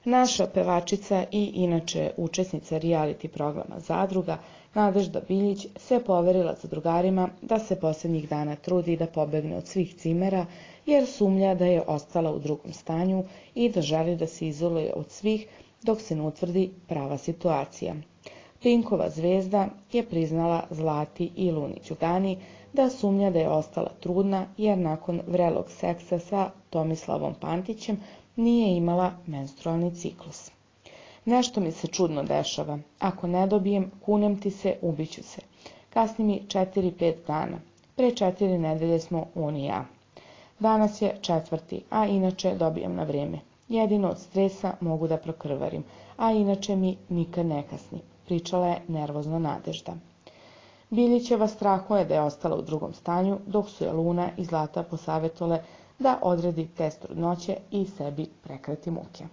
Naša pevačica i inače učesnica reality programa Zadruga, Nadežda Biljić, se poverila zadrugarima da se posljednjih dana trudi da pobegne od svih cimera, jer sumnja da je ostala u drugom stanju i da želi da se izoluje od svih dok se ne utvrdi prava situacija. Pinkova zvezda je priznala Zlati i Luni Đugani da sumnja da je ostala trudna jer nakon vrelog seksa sa Tomislavom Pantićem nije imala menstrualni ciklus. Nešto mi se čudno dešava. Ako ne dobijem, kunem ti se, ubiću se. Kasni mi 4-5 dana. Pre 4 nedelje smo on i ja. Danas je 4, a inače dobijam na vreme. Jedino od stresa mogu da prokrvarim, a inače mi nikad ne kasni, pričala je nervozno Nadežda. Biljićeva strahuje da je ostala u drugom stanju, dok su je Luna i Zlata posavetovale da odredi test trudnoće i sebi prekrati muke.